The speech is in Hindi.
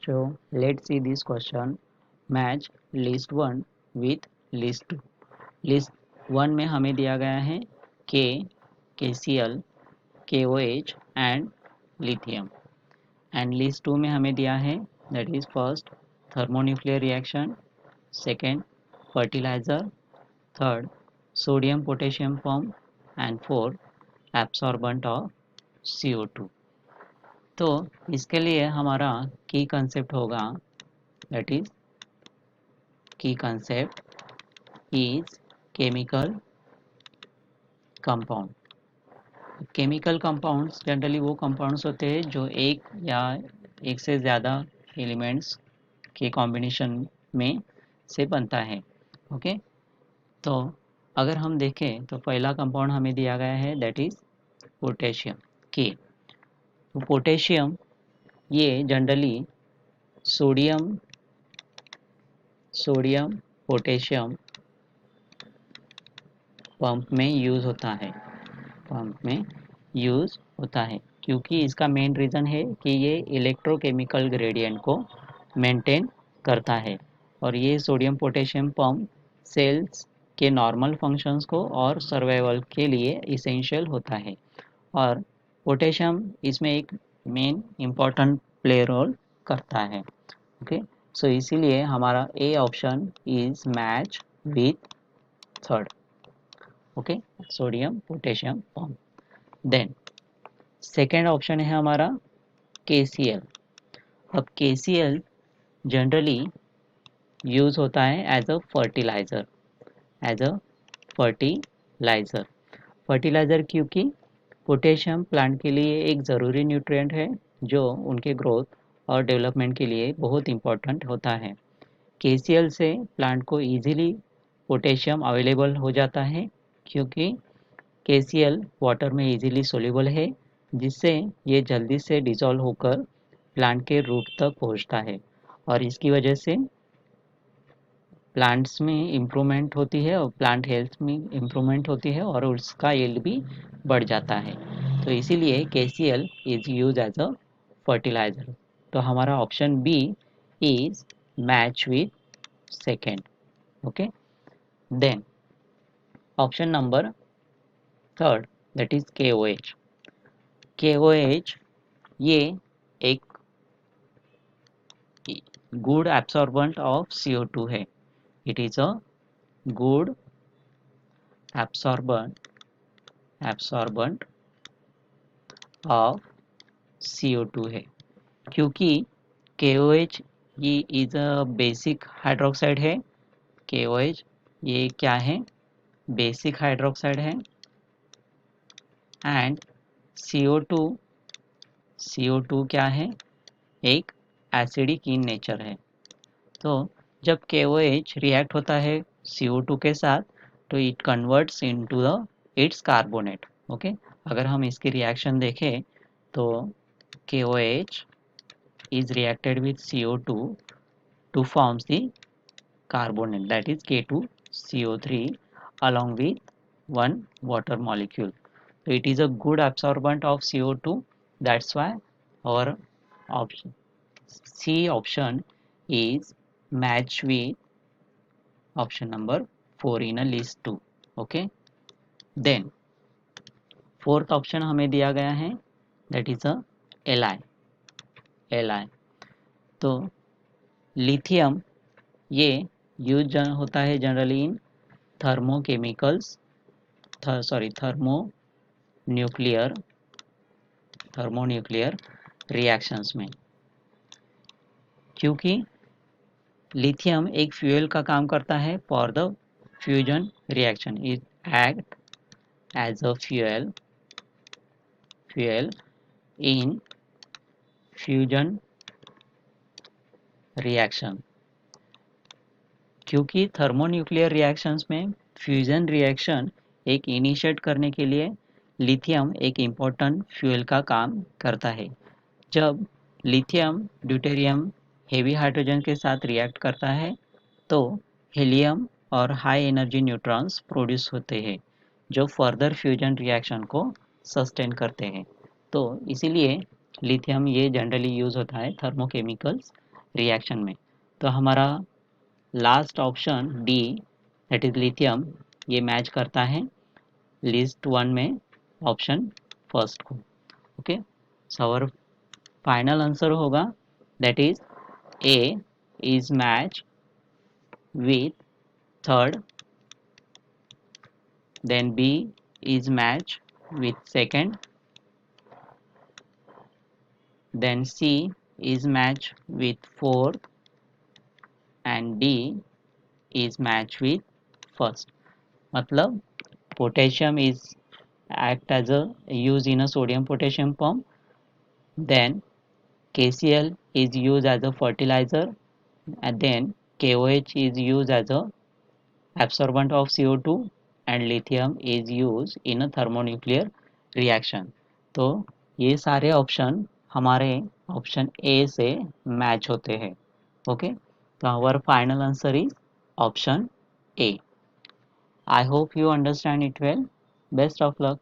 So let's see this question. Match list 1 with list 2. List 1 में हमें दिया गया है K, KCl, KOH and lithium and list 2 में हमें दिया है that is first thermonuclear reaction, second fertiliser, third sodium potassium pump and fourth absorbent of CO2। तो इसके लिए हमारा की कंसेप्ट होगा that is key concept is chemical compound. Chemical compounds generally वो कंपाउंड्स होते हैं जो एक या एक से ज़्यादा एलिमेंट्स के कॉम्बिनेशन में से बनता है। ओके, तो अगर हम देखें तो पहला कंपाउंड हमें दिया गया है दैट इज पोटेशियम के। तो पोटेशियम ये generally sodium sodium potassium pump में यूज़ होता है, पंप में यूज़ होता है क्योंकि इसका मेन रीज़न है कि ये इलेक्ट्रोकेमिकल ग्रेडियंट को मेंटेन करता है और ये सोडियम पोटेशियम पंप सेल्स के नॉर्मल फंक्शंस को और सर्वाइवल के लिए इसेंशियल होता है और पोटेशियम इसमें एक मेन इम्पॉर्टेंट प्ले रोल करता है। ओके, सो इसीलिए हमारा A option is match with third. Okay, sodium potassium pump. Then second option है हमारा KCl। अब KCl जनरली यूज़ होता है as a fertiliser, as a fertiliser fertiliser क्योंकि पोटेशियम प्लांट के लिए एक ज़रूरी न्यूट्रिएंट है जो उनके ग्रोथ और डेवलपमेंट के लिए बहुत इम्पोर्टेंट होता है। KCl से प्लांट को इजीली पोटेशियम अवेलेबल हो जाता है क्योंकि KCl वाटर में इजीली सोल्यूबल है जिससे ये जल्दी से डिसॉल्व होकर प्लांट के रूट तक पहुंचता है और इसकी वजह से प्लांट्स में इम्प्रूवमेंट होती है और प्लांट हेल्थ में इम्प्रूवमेंट होती है और उसका यील्ड भी बढ़ जाता है। तो इसीलिए KCl is use as a fertiliser. तो हमारा option B is match with second. Okay, then option number third that is KOH। KOH ये एक गुड एब्सॉर्बेंट ऑफ CO2 है। It is a good absorbent of CO2 है क्योंकि KOH ये इज अ बेसिक हाइड्रोक्साइड है। KOH ये क्या है, बेसिक हाइड्रोक्साइड है एंड CO2 क्या है, एक एसिडिक इन नेचर है। तो जब KOH रिएक्ट होता है CO2 के साथ तो it converts into the it's carbonate. Okay, अगर हम इसकी रिएक्शन देखें तो KOH is reacted with CO2 to forms the carbonate that is K2CO3 along with one water molecule. So it is a good absorbent of CO2. That's why our option C option is matched with option number 4 in a list 2. Okay, then fourth option हमें दिया गया है that is a Li। तो लिथियम ये यूज होता है generally in thermochemicals thermonuclear reactions में क्योंकि लिथियम एक फ्यूल का काम करता है for the fusion reaction. It act as a fuel in fusion reaction क्योंकि थर्मोन्यूक्लियर रिएक्शंस में फ्यूजन रिएक्शन एक इनिशिएट करने के लिए लिथियम एक इम्पोर्टेंट फ्यूल का काम करता है। जब लिथियम ड्यूटेरियम हेवी हाइड्रोजन के साथ रिएक्ट करता है तो हीलियम और हाई एनर्जी न्यूट्रॉन्स प्रोड्यूस होते हैं जो फर्दर फ्यूजन रिएक्शन को सस्टेन करते हैं। तो इसीलिए लिथियम ये जनरली यूज़ होता है थर्मोकेमिकल्स रिएक्शन में। तो हमारा last option D that is lithium ये मैच करता है लिस्ट वन में ऑप्शन फर्स्ट को। Okay, so our final answer होगा that is A is match with third, then B is match with second, then C is match with fourth, and D is match with first. मतलब potassium is act as a used in a sodium potassium pump, then KCl is used as a fertilizer, and then KOH is used as a absorbent of CO2, and lithium is used in a thermonuclear reaction. तो ये सारे ऑप्शन हमारे ऑप्शन ए से मैच होते हैं। ओके, तो our final answer is option A. I hope you understand it well. Best of luck.